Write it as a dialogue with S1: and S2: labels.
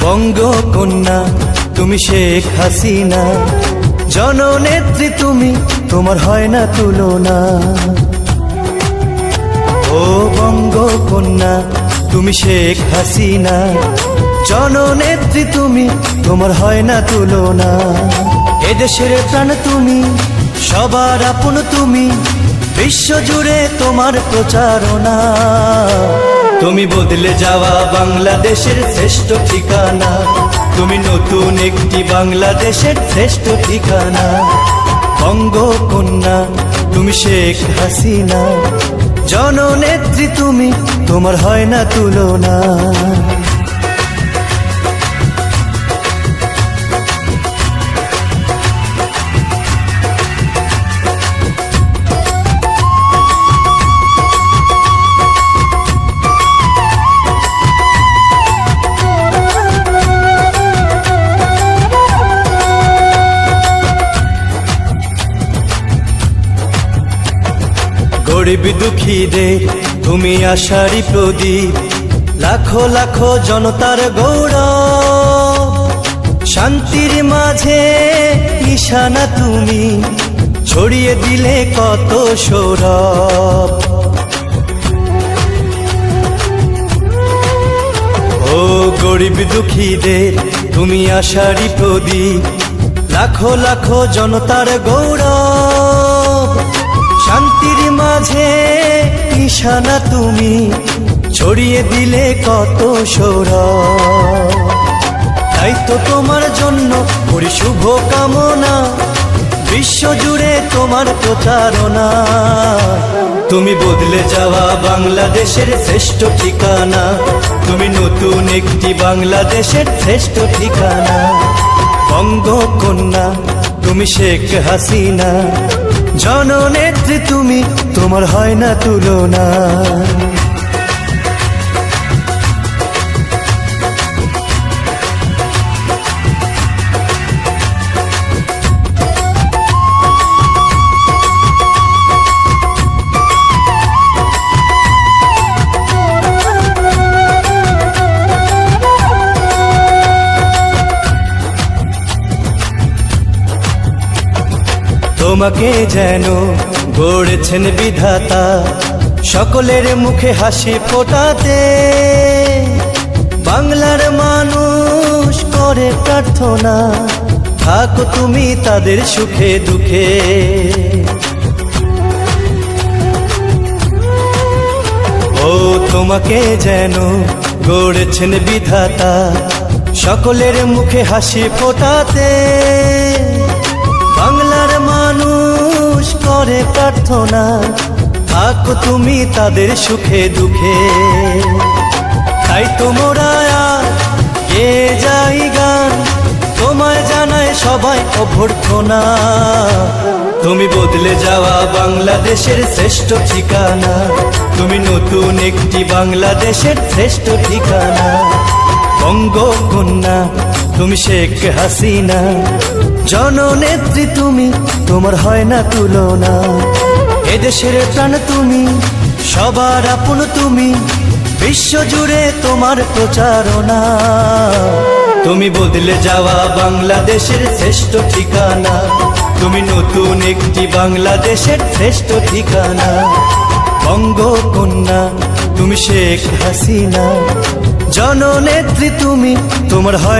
S1: বঙ্গকন্যা তুমি শেখ হাসিনা, জননেত্রী তুমি, তোমার হয় না তুলনা। ও বঙ্গকন্যা তুমি শেখ হাসিনা, জননেত্রী তুমি, তোমার হয় না তুলনা। এদেশের প্রাণ তুমি, সবার আপন তুমি, বিশ্বজুড়ে তোমার প্রচারণা। তুমি বদলে যাওয়া বাংলাদেশের শ্রেষ্ঠ ঠিকানা, তুমি নতুন একটি বাংলাদেশের শ্রেষ্ঠ ঠিকানা। বঙ্গকন্যা তুমি শেখ হাসিনা, জননেত্রী তুমি, তোমার হয় না তুলনা। গরিব দুঃখীদের তুমি আশারি প্রদীপ, লাখো লাখো জনতার গৌরব। শান্তির মাঝে নিশানা তুমি, ছড়িয়ে দিলে কত সৌরভ। ও গরিব দুঃখীদের তুমি আশারি প্রদীপ, লাখো লাখো জনতার গৌরব। শান্তির মাঝে নিশানা তুমি, ছড়িয়ে দিলে কত সৌরভ। তাই তো তোমার জন্য করি শুভ কামনা, বিশ্বজুড়ে তোমার প্রচারণা। তুমি বদলে যাওয়া বাংলাদেশের শ্রেষ্ঠ ঠিকানা, তুমি নতুন একটি বাংলাদেশের শ্রেষ্ঠ ঠিকানা। বঙ্গকন্যা তুমি শেখ হাসিনা, জননেত্রী তুমি, তোমার হয় না তুলনা। তোমাকে যেন গড়েছেন বিধাতা, সকলের মুখে হাসি ফোটাতে। বাংলার মানুষ করে প্রার্থনা, থাকো তুমি তাদের সুখে দুঃখে। ও তোমাকে যেন গড়েছেন বিধাতা, সকলের মুখে হাসি ফোটাতে। বাংলার মানুষ করে প্রার্থনা, থাকো তুমি তাদের সুখে দুঃখে। তাই তোমরা গে যাই গান, তোমায় জানায় সবাই অভ্যর্থনা। তুমি বদলে যাওয়া বাংলাদেশের শ্রেষ্ঠ ঠিকানা, তুমি নতুন একটি বাংলাদেশের শ্রেষ্ঠ ঠিকানা। বঙ্গকন্যা তুমি শেখ হাসিনা, জননেত্রী তুমি, তোমার হয় না তুলনা। এদেশের প্রাণ তুমি, সবার আপন তুমি, বিশ্বজুড়ে তোমার প্রচারণা। তুমি বদলে যাওয়া বাংলাদেশের শ্রেষ্ঠ ঠিকানা, তুমি নতুন একটি বাংলাদেশের শ্রেষ্ঠ ঠিকানা। বঙ্গকন্যা তুমি শেখ হাসিনা, জননেত্রী তুমি, তোমার হয়